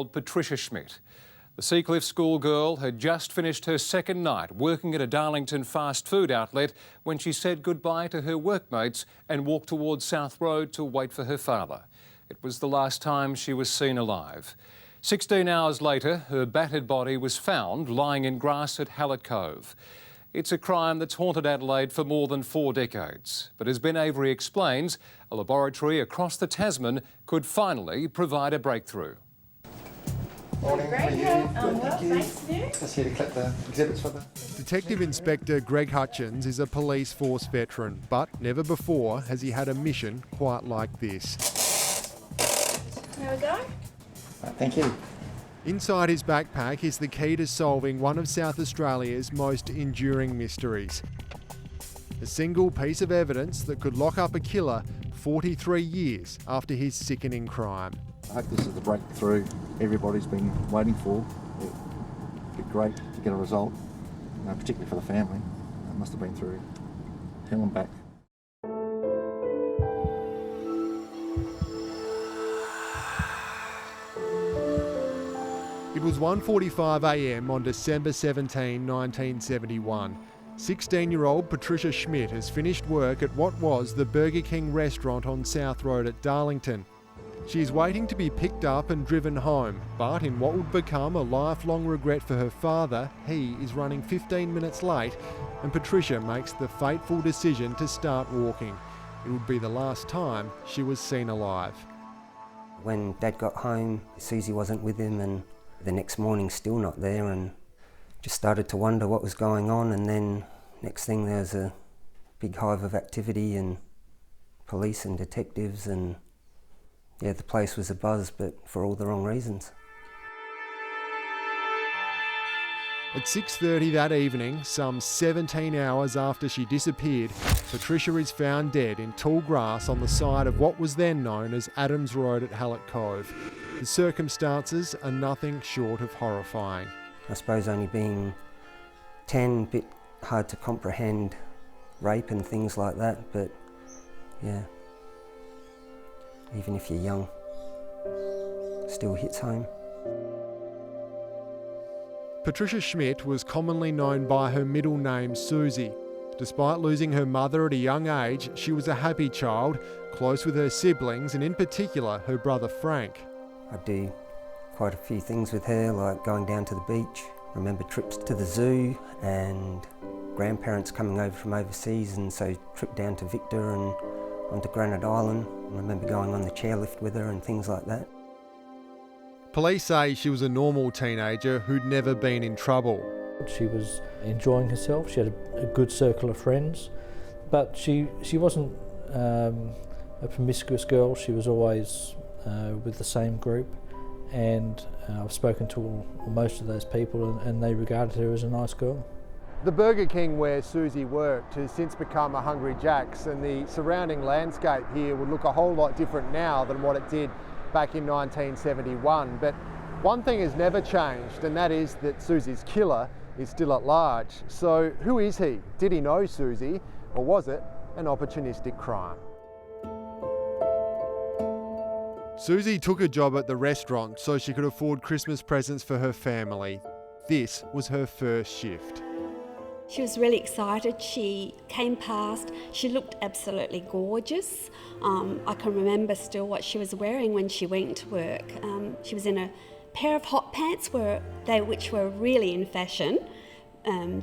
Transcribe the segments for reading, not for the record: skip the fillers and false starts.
Patricia Schmidt. The Seacliff schoolgirl had just finished her second night working at a Darlington fast food outlet when she said goodbye to her workmates and walked towards South Road to wait for her father. It was the last time she was seen alive. 16 hours later, her battered body was found lying in grass at Hallett Cove. It's a crime that's haunted Adelaide for more than 4 decades. But as Ben Avery explains, a laboratory across the Tasman could finally provide a breakthrough. Morning, Great, well, thanks you. Just here to collect the exhibits for the... Detective Inspector Greg Hutchins is a police force veteran, but never before has he had a mission quite like this. There we go. Thank you. Inside his backpack is the key to solving one of South Australia's most enduring mysteries. A single piece of evidence that could lock up a killer 43 years after his sickening crime. I hope this is the breakthrough everybody's been waiting for. It'd be great to get a result, particularly for the family. It must have been through hell and back. It was 1:45 a.m. on December 17, 1971. 16-year-old Patricia Schmidt has finished work at what was the Burger King restaurant on South Road at Darlington. She is waiting to be picked up and driven home, but in what would become a lifelong regret for her father, he is running 15 minutes late, and Patricia makes the fateful decision to start walking. It would be the last time she was seen alive. When Dad got home, Susie wasn't with him, and the next morning still not there, and just started to wonder what was going on. And then next thing there was a big hive of activity and police and detectives, and yeah, the place was abuzz, but for all the wrong reasons. At 6:30 that evening, some 17 hours after she disappeared, Patricia is found dead in tall grass on the side of what was then known as Adams Road at Hallett Cove. The circumstances are nothing short of horrifying. I suppose only being 10, a bit hard to comprehend rape and things like that, but yeah, even if you're young, still hits home. Patricia Schmidt was commonly known by her middle name Susie. Despite losing her mother at a young age, she was a happy child, close with her siblings and in particular her brother Frank. I do quite a few things with her, like going down to the beach. Remember trips to the zoo and grandparents coming over from overseas, and so trip down to Victor and onto Granite Island. I remember going on the chairlift with her and things like that. Police say she was a normal teenager who'd never been in trouble. She was enjoying herself, she had a good circle of friends, but she wasn't a promiscuous girl. She was always with the same group, and I've spoken to most of those people, and they regarded her as a nice girl. The Burger King where Susie worked has since become a Hungry Jack's, and the surrounding landscape here would look a whole lot different now than what it did back in 1971. But one thing has never changed, and that is that Susie's killer is still at large. So who is he? Did he know Susie, or was it an opportunistic crime? Susie took a job at the restaurant so she could afford Christmas presents for her family. This was her first shift. She was really excited. She came past. She looked absolutely gorgeous. I can remember still what she was wearing when she went to work. She was in a pair of hot pants which were really in fashion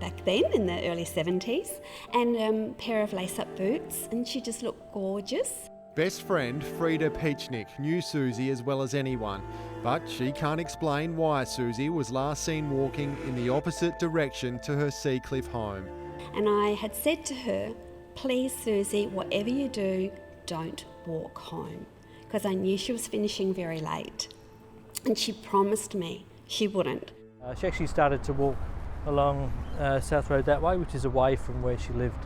back then in the early 70s, and a pair of lace-up boots, and she just looked gorgeous. Best friend Frida Peachnik knew Susie as well as anyone, but she can't explain why Susie was last seen walking in the opposite direction to her Seacliff home. And I had said to her, please Susie, whatever you do, don't walk home, because I knew she was finishing very late. And she promised me she wouldn't. She actually started to walk along South Road that way, which is away from where she lived.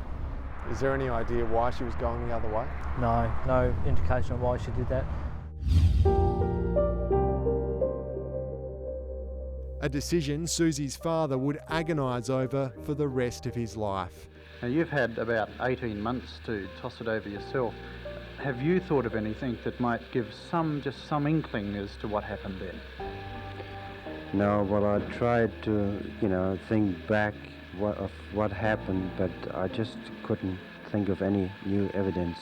Is there any idea why she was going the other way? No indication on why she did that. A decision Susie's father would agonise over for the rest of his life. Now you've had about 18 months to toss it over yourself. Have you thought of anything that might give just some inkling as to what happened then? No, well, I tried to, think back of what happened, but I just couldn't think of any new evidence.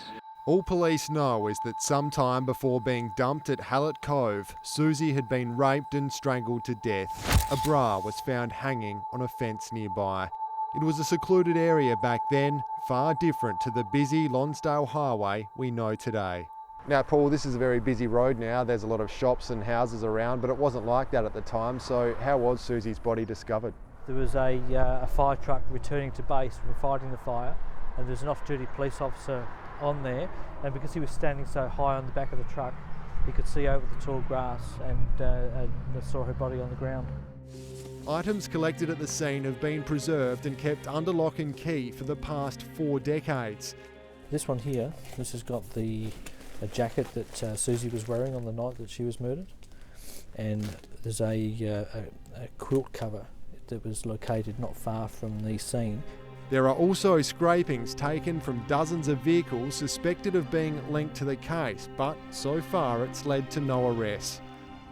All police know is that sometime before being dumped at Hallett Cove, Susie had been raped and strangled to death. A bra was found hanging on a fence nearby. It was a secluded area back then, far different to the busy Lonsdale Highway we know today. Now, Paul, this is a very busy road now. There's a lot of shops and houses around, but it wasn't like that at the time. So how was Susie's body discovered? There was a fire truck returning to base from fighting the fire, and there's an off-duty police officer on there, and because he was standing so high on the back of the truck, he could see over the tall grass and saw her body on the ground. Items collected at the scene have been preserved and kept under lock and key for the past 4 decades. This one here, this has got a jacket that Susie was wearing on the night that she was murdered, and there's a quilt cover that was located not far from the scene. There are also scrapings taken from dozens of vehicles suspected of being linked to the case, but so far it's led to no arrests.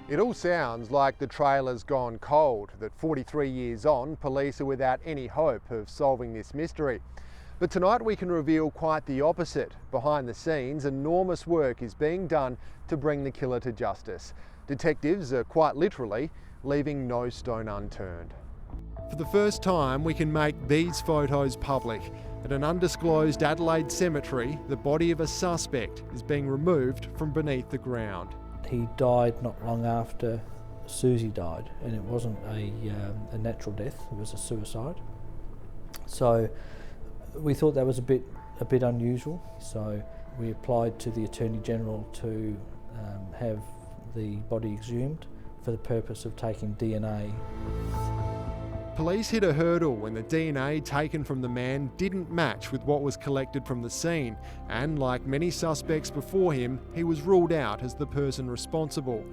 It all sounds like the trailer's gone cold, that 43 years on, police are without any hope of solving this mystery. But tonight we can reveal quite the opposite. Behind the scenes, enormous work is being done to bring the killer to justice. Detectives are quite literally leaving no stone unturned. For the first time, we can make these photos public. At an undisclosed Adelaide cemetery, the body of a suspect is being removed from beneath the ground. He died not long after Susie died, and it wasn't a natural death, it was a suicide. So we thought that was a bit unusual, so we applied to the Attorney General to have the body exhumed for the purpose of taking DNA. Police hit a hurdle when the DNA taken from the man didn't match with what was collected from the scene, and like many suspects before him, he was ruled out as the person responsible.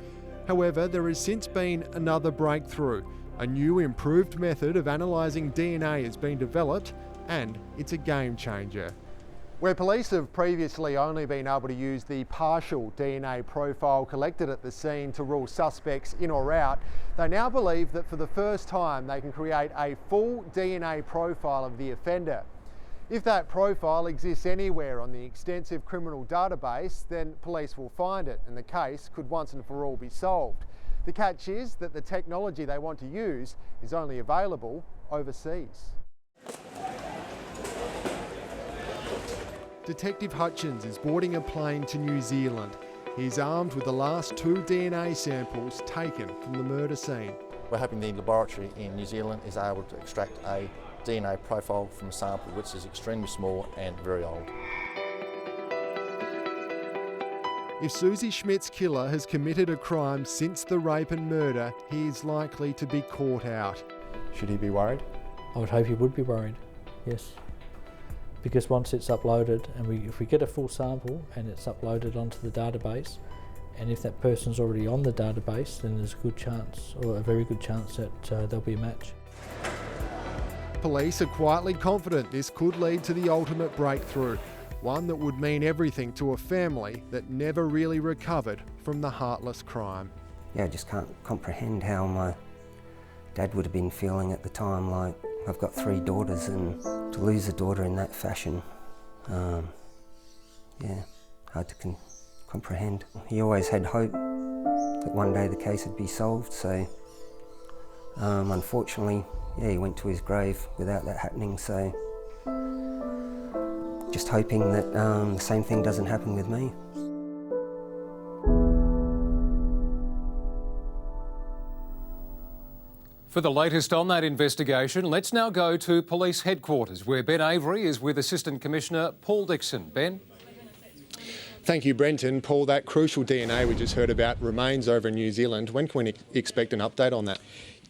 However, there has since been another breakthrough. A new improved method of analysing DNA has been developed, and it's a game changer. Where police have previously only been able to use the partial DNA profile collected at the scene to rule suspects in or out, they now believe that for the first time they can create a full DNA profile of the offender. If that profile exists anywhere on the extensive criminal database, then police will find it and the case could once and for all be solved. The catch is that the technology they want to use is only available overseas. Detective Hutchins is boarding a plane to New Zealand. He's armed with the last 2 DNA samples taken from the murder scene. We're hoping the laboratory in New Zealand is able to extract a DNA profile from a sample which is extremely small and very old. If Susie Schmidt's killer has committed a crime since the rape and murder, he is likely to be caught out. Should he be worried? I would hope he would be worried, yes. Because once it's uploaded, and if we get a full sample and it's uploaded onto the database, and if that person's already on the database, then there's a good chance, or a very good chance, that there'll be a match. Police are quietly confident this could lead to the ultimate breakthrough, one that would mean everything to a family that never really recovered from the heartless crime. Yeah, I just can't comprehend how my dad would have been feeling at the time. Like, I've got 3 daughters, and to lose a daughter in that fashion, yeah, hard to comprehend. He always had hope that one day the case would be solved, so unfortunately, yeah, he went to his grave without that happening, so just hoping that the same thing doesn't happen with me. For the latest on that investigation, let's now go to police headquarters, where Ben Avery is with Assistant Commissioner Paul Dixon. Ben? Thank you, Brenton. Paul, that crucial DNA we just heard about remains over in New Zealand. When can we expect an update on that?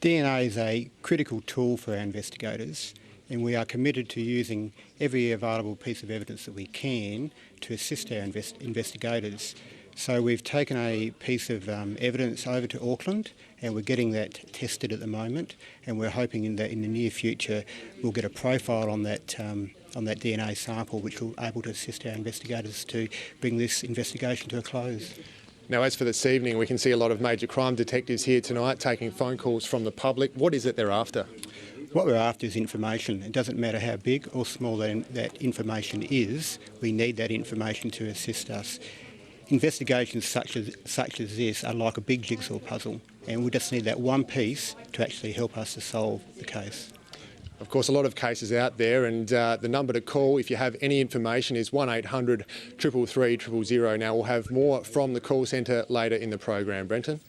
DNA is a critical tool for our investigators, and we are committed to using every available piece of evidence that we can to assist our investigators. So we've taken a piece of evidence over to Auckland, and we're getting that tested at the moment, and we're hoping that in the near future we'll get a profile on that DNA sample, which will be able to assist our investigators to bring this investigation to a close. Now, as for this evening, we can see a lot of major crime detectives here tonight taking phone calls from the public. What is it they're after? What we're after is information. It doesn't matter how big or small that information is, we need that information to assist us. Investigations such as this are like a big jigsaw puzzle, and we just need that one piece to actually help us to solve the case. Of course, a lot of cases out there, and the number to call if you have any information is 1800 333 000. Now, we'll have more from the call centre later in the program. Brenton?